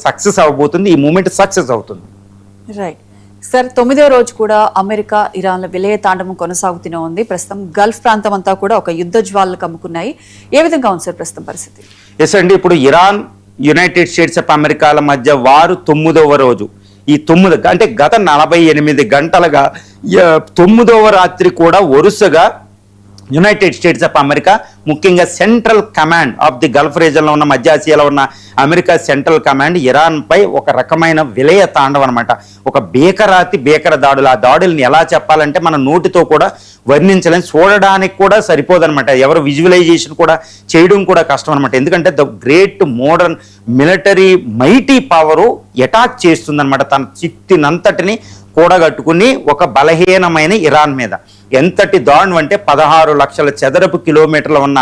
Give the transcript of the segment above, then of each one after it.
Success అవ్వబోతుంది, ఈ moment success అవుతుంది. రైట్ సార్, 9వ రోజు కూడా అమెరికా ఇరాన్ల విలయ తాండవం కొనసాగుతూనే ఉంది. ప్రస్తుతం గల్ఫ్ ప్రాంతం అంతా కూడా ఒక యుద్ధ జ్వాలలు కమ్ముకున్నాయి. ఏ విధంగా ఉంది సార్ ప్రస్తుతం పరిస్థితి? ఎస్ అండి, ఇప్పుడు ఇరాన్ యునైటెడ్ స్టేట్స్ ఆఫ్ అమెరికాల మధ్య వారు 9వ రోజు. ఈ 9 అంటే గత 48 గంటలుగా 9వ రాత్రి కూడా వరుసగా యునైటెడ్ స్టేట్స్ ఆఫ్ అమెరికా, ముఖ్యంగా central command of the Gulf రీజన్లో ఉన్న మధ్య ఆసియాలో ఉన్న అమెరికా సెంట్రల్ కమాండ్ ఇరాన్పై ఒక రకమైన విలయ తాండవం అనమాట. ఒక భీకర దాడులు. ఆ దాడుల్ని ఎలా చెప్పాలంటే మన నోటితో కూడా వర్ణించలేం, చూడడానికి కూడా సరిపోదనమాట. ఎవరు విజువలైజేషన్ కూడా చేయడం కూడా కష్టం అనమాట. ఎందుకంటే the great modern military mighty power attack చేస్తుందనమాట. తన శక్తినంతటిని కూడగట్టుకుని ఒక బలహీనమైన ఇరాన్ మీద. ఎంతటి దారుణం అంటే 16 లక్షల చదరపు కిలోమీటర్లు ఉన్న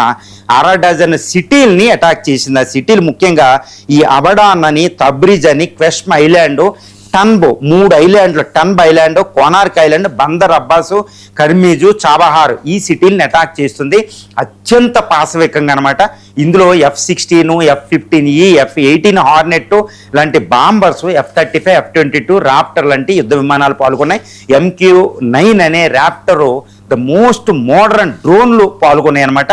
1/2 డజన్ సిటీల్ని అటాక్ చేసింది. ఆ సిటీలు ముఖ్యంగా ఈ అబడాన్ అని, తబ్రిజ్ అని, క్వెష్మ్ ఐలాండ్, టన్బో, 3 ఐలాండ్లు, Tunb island, Konarak island, Bandar Abbas, కర్మీజు, చాబహార్, ఈ సిటీల్ని అటాక్ చేస్తుంది అత్యంత పాశవికంగా అనమాట. ఇందులో F-16, F-15E, F-18 హార్నెట్ లాంటి బాంబర్స్, F-35, F-22 రాప్టర్ లాంటి యుద్ధ విమానాలు పాల్గొన్నాయి. MQ-9 అనే ర్యాప్టరు ద మోస్ట్ మోడర్న్ డ్రోన్లు పాల్గొన్నాయి అనమాట.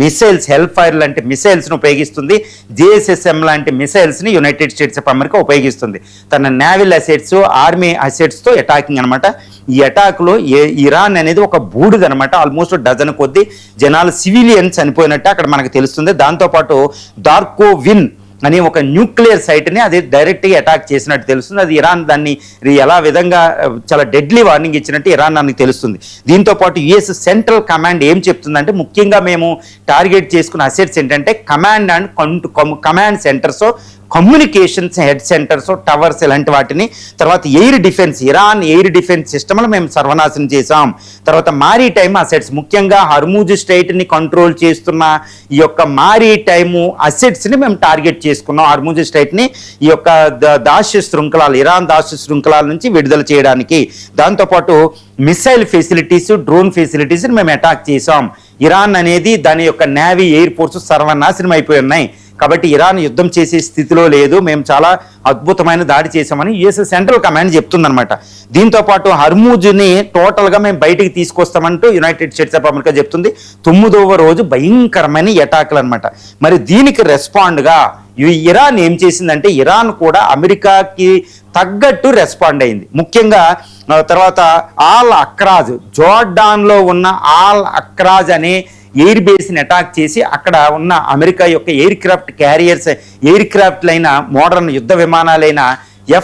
మిసైల్స్, హెల్ ఫైర్ లాంటి మిసైల్స్ను ఉపయోగిస్తుంది. JSSM లాంటి మిసైల్స్ని యునైటెడ్ స్టేట్స్ ఆఫ్ అమెరికా ఉపయోగిస్తుంది. తన నేవల్ అసెట్స్, ఆర్మీ అసెట్స్తో అటాకింగ్ అనమాట. ఈ అటాక్లో ఇరాన్ అనేది ఒక బూడిదనమాట. ఆల్మోస్ట్ డజన్ కొద్ది జనాలు సివిలియన్స్ చనిపోయినట్టు అక్కడ మనకు తెలుస్తుంది. దాంతోపాటు డార్కోవిన్ అని ఒక న్యూక్లియర్ సైట్ని అది డైరెక్ట్గా అటాక్ చేసినట్టు తెలుస్తుంది. అది ఇరాన్ దాన్ని ఎలా విధంగా చాలా డెడ్లీ వార్నింగ్ ఇచ్చినట్టు ఇరాన్ దానికి తెలుస్తుంది. దీంతోపాటు యుఎస్ సెంట్రల్ కమాండ్ ఏం చెప్తుందంటే, ముఖ్యంగా మేము టార్గెట్ చేసుకున్న అసెట్స్ ఏంటంటే command and command centres, communications head centres, towers, ఇలాంటి వాటిని. తర్వాత air defence, Iran air defence సిస్టమ్లు మేము సర్వనాశనం చేసాం. తర్వాత మారీటైమ్ అసెట్స్, ముఖ్యంగా హర్మూజ్ స్ట్రైట్ని కంట్రోల్ చేస్తున్న ఈ యొక్క మారీటైమ్ అసెట్స్ని మేము టార్గెట్ చేసుకున్నాం. హర్మూజ్ స్ట్రైట్ని ఈ యొక్క దాస్య శృంఖలాలు, ఇరాన్ దాస్య శృంఖలాల నుంచి విడుదల చేయడానికి. దాంతోపాటు మిసైల్ ఫెసిలిటీస్, డ్రోన్ ఫెసిలిటీస్ని మేము అటాక్ చేసాం. ఇరాన్ అనేది దాని యొక్క నేవీ, ఎయిర్ ఫోర్స్ సర్వనాశనం అయిపోయి ఉన్నాయి. కాబట్టి ఇరాన్ యుద్ధం చేసే స్థితిలో లేదు, మేము చాలా అద్భుతమైన దాడి చేశామని యుఎస్ సెంట్రల్ కమాండ్ చెప్తుందనమాట. దీంతోపాటు హర్మూజ్ని టోటల్గా మేము బయటికి తీసుకొస్తామంటూ యునైటెడ్ స్టేట్స్ ఆఫ్ అమెరికా చెప్తుంది. 9వ రోజు భయంకరమైన అటాక్లు అనమాట. మరి దీనికి రెస్పాండ్గా ఇరాన్ ఏం చేసిందంటే, ఇరాన్ కూడా అమెరికాకి తగ్గట్టు రెస్పాండ్ అయింది. ముఖ్యంగా తర్వాత ఆల్ అక్రాజ్, జోర్డాన్లో ఉన్న ఆల్ అక్రాజ్ అనే ఎయిర్ బేస్ని అటాక్ చేసి అక్కడ ఉన్న అమెరికా యొక్క ఎయిర్ క్రాఫ్ట్ క్యారియర్స్, ఎయిర్ క్రాఫ్ట్లైన మోడర్న్ యుద్ధ విమానాలైన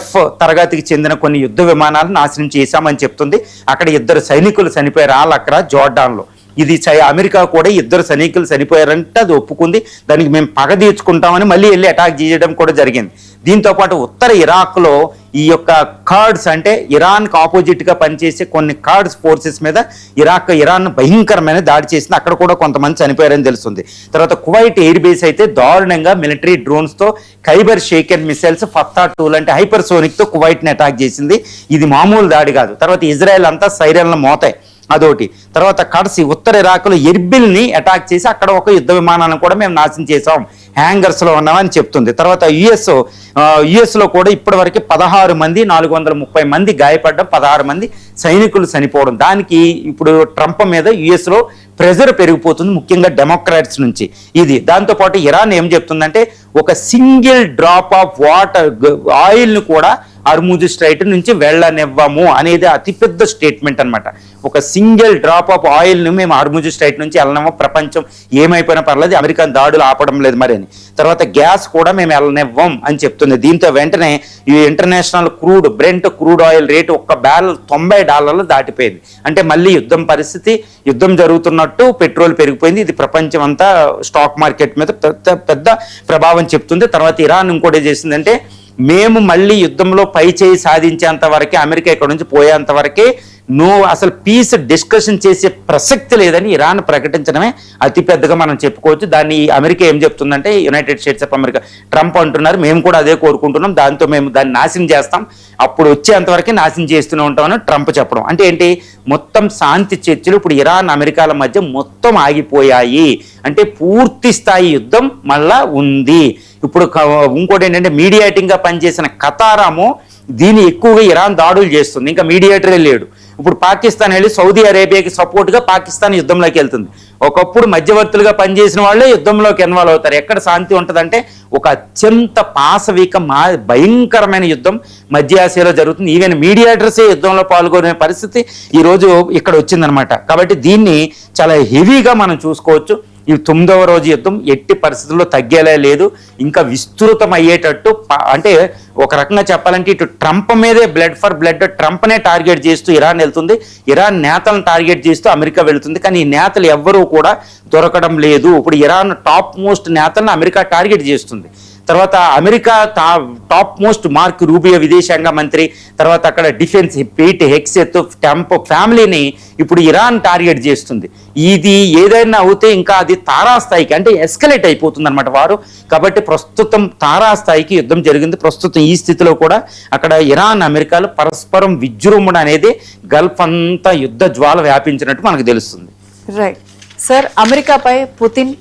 F తరగతికి చెందిన కొన్ని యుద్ధ విమానాలను నాశనం చేశామని చెప్తుంది. అక్కడ 2 సైనికులు చనిపోయారు ఆల్ అక్రాజ్, జోర్డాన్లో. ఇది అమెరికా కూడా 2 సైనికులు చనిపోయారంటే అది ఒప్పుకుంది. దానికి మేము పగ తీర్చుకుంటామని మళ్ళీ వెళ్ళి అటాక్ చేయడం కూడా జరిగింది. దీంతోపాటు ఉత్తర ఇరాక్లో ఈ యొక్క కర్డ్స్ అంటే ఇరాన్కి ఆపోజిట్గా పనిచేసే కొన్ని కర్డ్స్ ఫోర్సెస్ మీద ఇరాన్ భయంకరమైన దాడి చేసింది. అక్కడ కూడా కొంతమంది చనిపోయారని తెలుస్తుంది. తర్వాత కువైట్ ఎయిర్ బేస్ అయితే దారుణంగా మిలిటరీ డ్రోన్స్తో ఖైబర్ షేకెన్ మిసైల్స్, ఫత్తా 2 లాంటి హైపర్సోనిక్తో కువైట్ని అటాక్ చేసింది. ఇది మామూలు దాడి కాదు. తర్వాత ఇజ్రాయెల్ అంతా సైరన్లు మోతాయి, అదొకటి. తర్వాత కడసి ఉత్తర ఇరాక్లో ఎర్బిల్ని అటాక్ చేసి అక్కడ ఒక యుద్ధ విమానాన్ని కూడా మేము నాశనం చేసాం, హ్యాంగర్స్లో ఉన్నామని చెప్తుంది. తర్వాత యుఎస్లో కూడా ఇప్పటివరకు 16 మంది, 430 మంది గాయపడడం, 16 మంది సైనికులు చనిపోవడం. దానికి ఇప్పుడు ట్రంప్ మీద యుఎస్లో ప్రెజర్ పెరిగిపోతుంది, ముఖ్యంగా డెమోక్రాట్స్ నుంచి. ఇది దాంతోపాటు ఇరాన్ ఏం చెప్తుందంటే, ఒక సింగిల్ డ్రాప్ ఆఫ్ వాటర్, ఆయిల్ని కూడా హర్మూజ్ స్ట్రైట్ నుంచి వెళ్ళనివ్వము అనేది అతిపెద్ద స్టేట్మెంట్ అనమాట. ఒక సింగిల్ డ్రాప్ ఆఫ్ ఆయిల్ని మేము హర్మూజ్ స్ట్రైట్ నుంచి వెళ్ళనివ్వం, ప్రపంచం ఏమైపోయినా పర్లేదు, అమెరికా దాడులు ఆపడం లేదు మరి అని. తర్వాత గ్యాస్ కూడా మేము వెళ్ళనివ్వం అని చెప్తుంది. దీంతో వెంటనే ఈ international Brent crude oil rate ఒక్క బ్యారెల్ $90 దాటిపోయింది. అంటే మళ్ళీ యుద్ధం జరుగుతున్నట్టు పెట్రోల్ పెరిగిపోయింది. ఇది ప్రపంచం అంతా స్టాక్ మార్కెట్ మీద పెద్ద ప్రభావం చెప్తుంది. తర్వాత ఇరాన్ ఇంకోటి చేసిందంటే, మేము మళ్ళీ యుద్ధంలో పై చేయి సాధించేంత వరకే, అమెరికా ఇక్కడ నుంచి పోయేంత వరకే అసలు పీస్ డిస్కషన్ చేసే ప్రసక్తి లేదని ఇరాన్ ప్రకటించడమే అతిపెద్దగా మనం చెప్పుకోవచ్చు. దాన్ని అమెరికా ఏం చెప్తుందంటే, United States of America, Trump అంటున్నారు మేము కూడా అదే కోరుకుంటున్నాం, దాంతో మేము దాన్ని నాశనం చేస్తాం, అప్పుడు వచ్చేంతవరకు నాశనం చేస్తూనే ఉంటామని ట్రంప్ చెప్పడం. అంటే ఏంటి, మొత్తం శాంతి చర్చలు ఇప్పుడు ఇరాన్ అమెరికాల మధ్య మొత్తం ఆగిపోయాయి. అంటే పూర్తి స్థాయి యుద్ధం మళ్ళా ఉంది. ఇప్పుడు ఇంకోటి ఏంటంటే, మీడియేటింగ్గా పనిచేసిన ఖతారాము దీన్ని ఎక్కువగా ఇరాన్ దాడులు చేస్తుంది, ఇంకా మీడియేటరే లేడు. ఇప్పుడు పాకిస్తాన్ వెళ్ళి సౌదీ అరేబియాకి సపోర్ట్గా పాకిస్తాన్ యుద్ధంలోకి వెళ్తుంది. ఒకప్పుడు మధ్యవర్తులుగా పనిచేసిన వాళ్ళే యుద్ధంలోకి ఇన్వాల్వ్ అవుతారు. ఎక్కడ శాంతి ఉంటుందంటే ఒక అత్యంత పాశవిక భయంకరమైన యుద్ధం మధ్య ఆసియాలో జరుగుతుంది. ఈవెన్ మీడియేటర్సే యుద్ధంలో పాల్గొనే పరిస్థితి ఈరోజు ఇక్కడ వచ్చిందనమాట. కాబట్టి దీన్ని చాలా హెవీగా మనం చూసుకోవచ్చు. ఈ 9వ రోజు యుద్ధం ఎట్టి పరిస్థితుల్లో తగ్గేలా లేదు, ఇంకా విస్తృతం అయ్యేటట్టు. అంటే ఒక రకంగా చెప్పాలంటే ఇటు ట్రంప్ మీదే బ్లడ్ ఫర్ బ్లడ్, ట్రంప్నే టార్గెట్ చేస్తూ ఇరాన్ వెళ్తుంది, ఇరాన్ నేతలను టార్గెట్ చేస్తూ అమెరికా వెళుతుంది. కానీ ఈ నేతలు ఎవ్వరూ కూడా దొరకడం లేదు. ఇప్పుడు ఇరాన్ టాప్ మోస్ట్ నేతలను అమెరికా టార్గెట్ చేస్తుంది. తర్వాత America top most mark Rubio విదేశాంగ మంత్రి, తర్వాత అక్కడ డిఫెన్స్ పీట్ హెక్సెత్, ట్రంప్ ఫ్యామిలీని ఇప్పుడు ఇరాన్ టార్గెట్ చేస్తుంది. ఇది ఏదైనా అవుతే ఇంకా అది తారాస్థాయికి, అంటే ఎస్కలేట్ అయిపోతుంది అనమాట వారు. కాబట్టి ప్రస్తుతం తారాస్థాయికి యుద్ధం జరిగింది. ప్రస్తుతం ఈ స్థితిలో కూడా అక్కడ ఇరాన్ అమెరికాలు పరస్పరం విజృంభణ అనేది గల్ఫ్ అంతా యుద్ధ జ్వాల వ్యాపించినట్టు మనకు తెలుస్తుంది. Right sir, అమెరికాపై Putin